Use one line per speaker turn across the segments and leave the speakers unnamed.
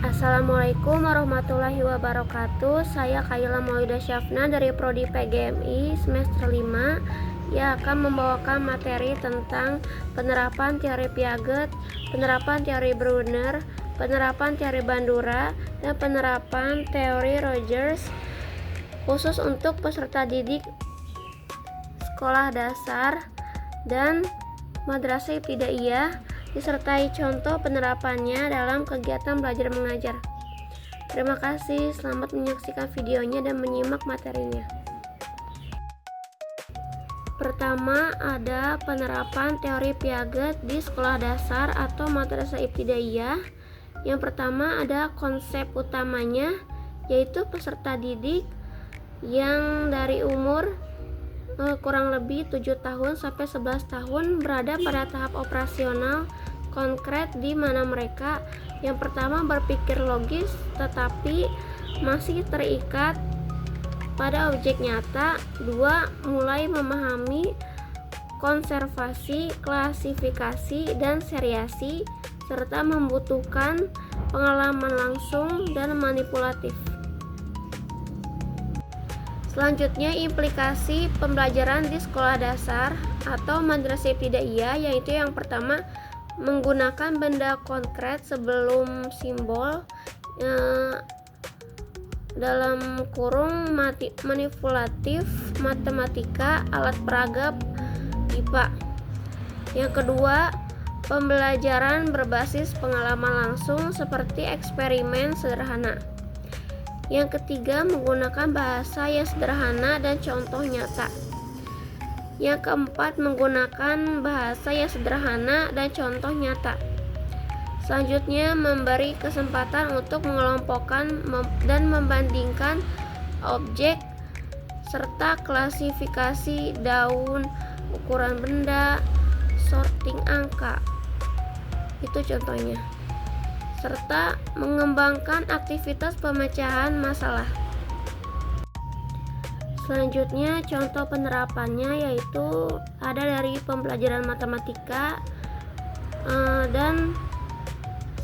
Assalamualaikum warahmatullahi wabarakatuh. Saya Kaila Maulida Syafna dari Prodi PGMI semester 5 yang akan membawakan materi tentang penerapan teori Piaget, penerapan teori Brunner, penerapan teori Bandura, dan penerapan teori Rogers khusus untuk peserta didik sekolah dasar dan madrasah ibtidaiyah, disertai contoh penerapannya dalam kegiatan belajar mengajar. Terima kasih, selamat menyaksikan videonya dan menyimak materinya. Pertama, ada penerapan teori Piaget di sekolah dasar atau madrasah ibtidaiyah. Yang pertama ada konsep utamanya, yaitu peserta didik yang dari umur kurang lebih 7 tahun sampai 11 tahun berada pada tahap operasional konkret, di mana mereka yang pertama berpikir logis tetapi masih terikat pada objek nyata. Dua, mulai memahami konservasi, klasifikasi, dan seriasi, serta membutuhkan pengalaman langsung dan manipulatif. Selanjutnya, implikasi pembelajaran di sekolah dasar atau madrasah ibtidaiyah, yaitu yang pertama menggunakan benda konkret sebelum simbol, dalam kurung manipulatif matematika, alat peraga IPA. Yang kedua, pembelajaran berbasis pengalaman langsung seperti eksperimen sederhana. Yang ketiga, menggunakan bahasa yang sederhana dan contoh nyata. Yang keempat, menggunakan bahasa yang sederhana dan contoh nyata. Selanjutnya, memberi kesempatan untuk mengelompokkan dan membandingkan objek serta klasifikasi daun, ukuran benda, sorting angka. Itu contohnya. Serta mengembangkan aktivitas pemecahan masalah. Selanjutnya, contoh penerapannya yaitu ada dari pembelajaran matematika, dan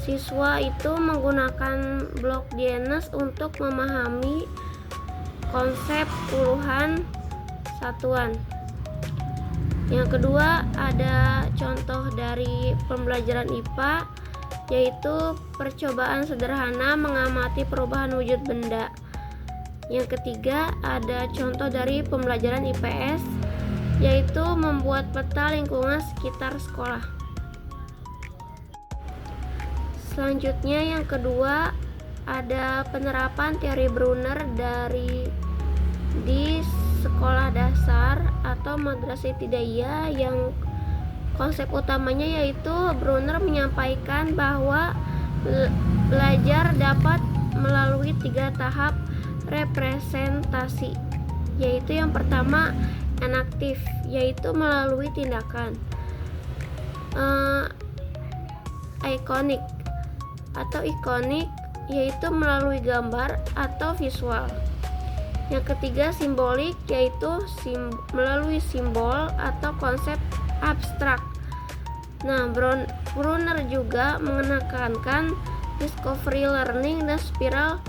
siswa itu menggunakan blok Dienes untuk memahami konsep puluhan satuan. Yang kedua, ada contoh dari pembelajaran IPA, yaitu percobaan sederhana mengamati perubahan wujud benda. Yang ketiga, ada contoh dari pembelajaran IPS, yaitu membuat peta lingkungan sekitar sekolah. Selanjutnya, yang kedua, ada penerapan teori Brunner di sekolah dasar atau madrasah ibtidaiyah, yang konsep utamanya yaitu Brunner menyampaikan bahwa belajar dapat melalui 3 tahap representasi, yaitu yang pertama enaktif, yaitu melalui tindakan, ikonik atau ikonik, yaitu melalui gambar atau visual. Yang ketiga simbolik, yaitu melalui simbol atau konsep abstrak. Nah, Brunner juga menekankan discovery learning dan spiral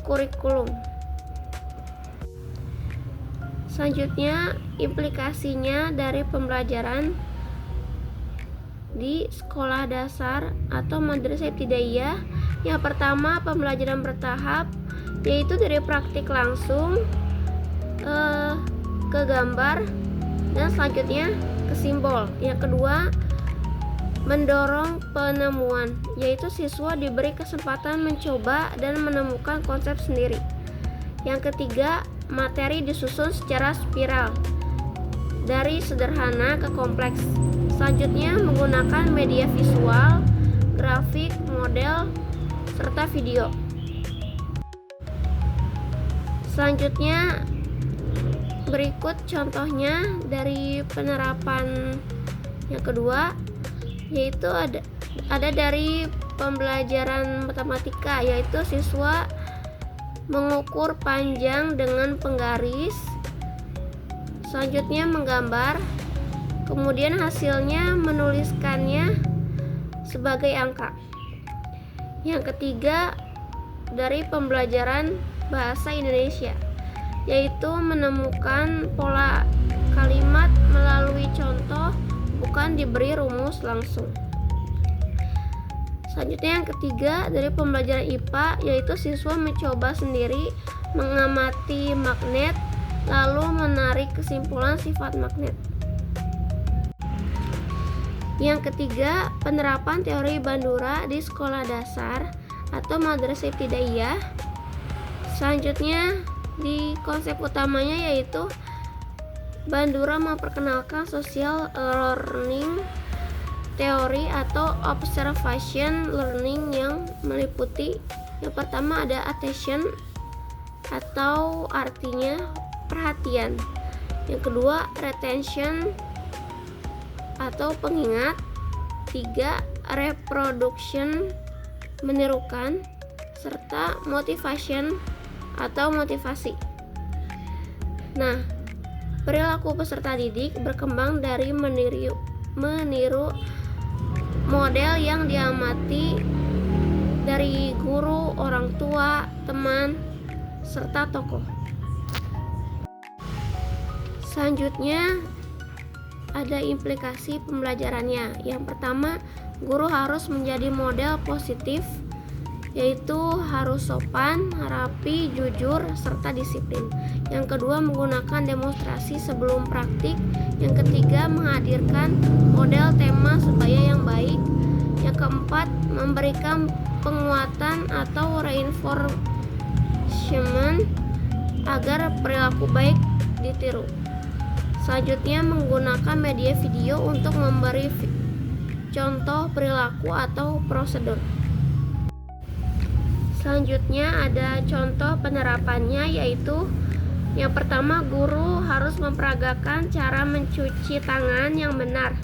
kurikulum. Selanjutnya, implikasinya dari pembelajaran di sekolah dasar atau madrasah ibtidaiyah. Yang pertama, pembelajaran bertahap, yaitu dari praktik langsung ke gambar, dan selanjutnya ke simbol. Yang kedua, mendorong penemuan, yaitu siswa diberi kesempatan mencoba dan menemukan konsep sendiri. Yang ketiga, materi disusun secara spiral dari sederhana ke kompleks. Selanjutnya, menggunakan media visual, grafik, model, serta video. Selanjutnya, berikut contohnya dari penerapan yang kedua, yaitu ada dari pembelajaran matematika, yaitu siswa mengukur panjang dengan penggaris, selanjutnya menggambar, kemudian hasilnya menuliskannya sebagai angka. Yang ketiga, dari pembelajaran bahasa Indonesia, yaitu menemukan pola kalimat melalui contoh, bukan diberi rumus langsung. Selanjutnya yang ketiga dari pembelajaran IPA, yaitu siswa mencoba sendiri mengamati magnet lalu menarik kesimpulan sifat magnet. Yang ketiga, penerapan teori Bandura di sekolah dasar atau madrasah ibtidaiyah. Selanjutnya di konsep utamanya yaitu Bandura memperkenalkan social learning teori atau observation learning yang meliputi yang pertama ada attention atau artinya perhatian, yang kedua retention atau pengingat, 3 reproduction menirukan, serta motivation atau motivasi. Nah, perilaku peserta didik berkembang dari meniru model yang diamati dari guru, orang tua, teman, serta tokoh. Selanjutnya ada implikasi pembelajarannya. Yang pertama, guru harus menjadi model positif, yaitu harus sopan, rapi, jujur, serta disiplin. Yang kedua, menggunakan demonstrasi sebelum praktik. Yang ketiga, menghadirkan model tema supaya yang baik. Yang keempat, memberikan penguatan atau reinforcement agar perilaku baik ditiru. Selanjutnya, menggunakan media video untuk memberi contoh perilaku atau prosedur. Selanjutnya ada contoh penerapannya, yaitu yang pertama, guru harus memperagakan cara mencuci tangan yang benar.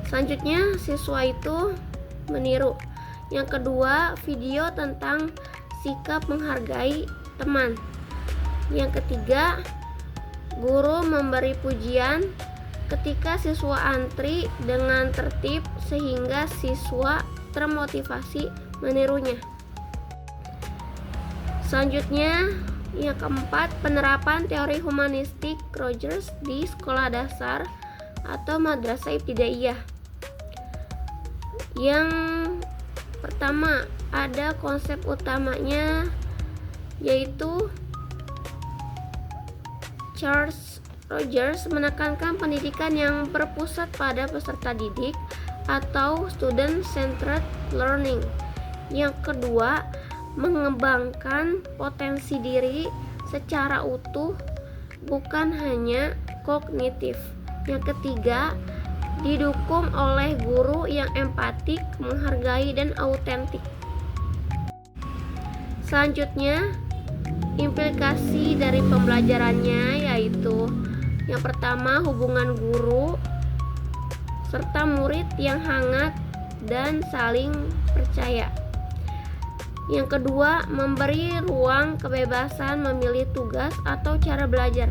Selanjutnya, siswa itu meniru. Yang kedua, video tentang sikap menghargai teman. Yang ketiga, guru memberi pujian ketika siswa antri dengan tertib sehingga siswa termotivasi menirunya. Selanjutnya, yang keempat, penerapan teori humanistik Rogers di sekolah dasar atau madrasah ibtidaiyah. Yang pertama, ada konsep utamanya, yaitu Charles Rogers menekankan pendidikan yang berpusat pada peserta didik atau student-centered learning. Yang kedua, mengembangkan potensi diri secara utuh, bukan hanya kognitif. Yang ketiga, didukung oleh guru yang empatik, menghargai, dan autentik. Selanjutnya, implikasi dari pembelajarannya yaitu yang pertama, hubungan guru serta murid yang hangat dan saling percaya. Yang kedua, memberi ruang kebebasan memilih tugas atau cara belajar.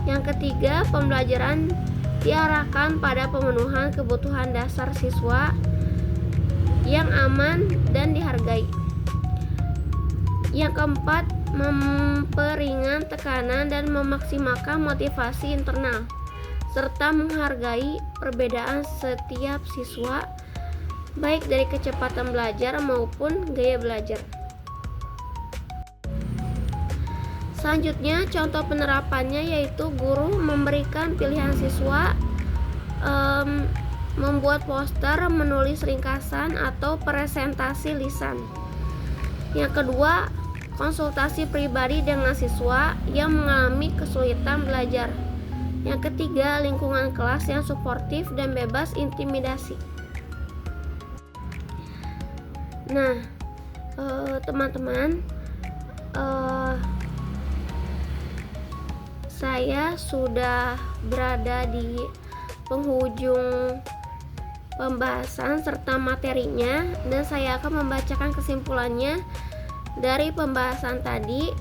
Yang ketiga, pembelajaran diarahkan pada pemenuhan kebutuhan dasar siswa yang aman dan dihargai. Yang keempat, memperingan tekanan dan memaksimalkan motivasi internal, serta menghargai perbedaan setiap siswa, baik dari kecepatan belajar maupun gaya belajar. Selanjutnya, contoh penerapannya yaitu guru memberikan pilihan siswa membuat poster, menulis ringkasan, atau presentasi lisan. Yang kedua, konsultasi pribadi dengan siswa yang mengalami kesulitan belajar. Yang ketiga, lingkungan kelas yang suportif dan bebas intimidasi. Nah, teman-teman, saya sudah berada di penghujung pembahasan serta materinya, dan saya akan membacakan kesimpulannya dari pembahasan tadi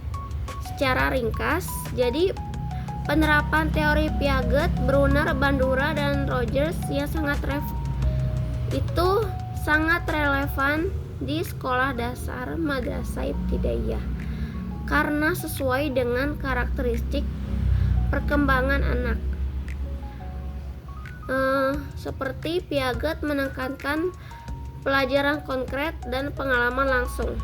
secara ringkas. Jadi, penerapan teori Piaget, Brunner, Bandura, dan Rogers yang sangat relevan di sekolah dasar madrasah ibtidaiyah karena sesuai dengan karakteristik perkembangan anak. Seperti Piaget menekankan pelajaran konkret dan pengalaman langsung.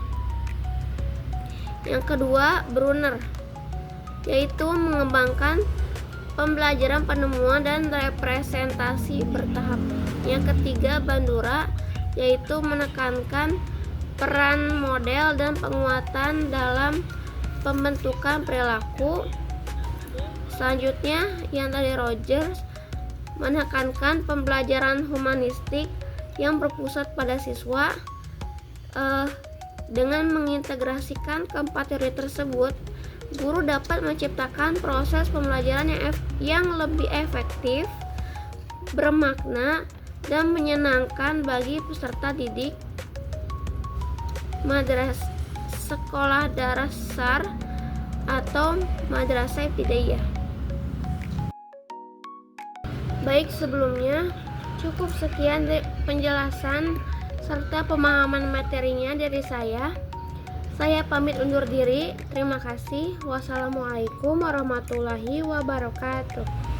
Yang kedua, Brunner, yaitu mengembangkan pembelajaran penemuan dan representasi bertahap. Yang ketiga, Bandura, yaitu menekankan peran model dan penguatan dalam pembentukan perilaku. Selanjutnya, yang dari Rogers menekankan pembelajaran humanistik yang berpusat pada siswa. Dengan mengintegrasikan keempat teori tersebut, guru dapat menciptakan proses pembelajaran yang lebih efektif, bermakna, dan menyenangkan bagi peserta didik sekolah dasar atau madrasah ibtidaiyah. Baik, sebelumnya cukup sekian penjelasan serta pemahaman materinya dari saya. Saya pamit undur diri. Terima kasih. Wassalamualaikum warahmatullahi wabarakatuh.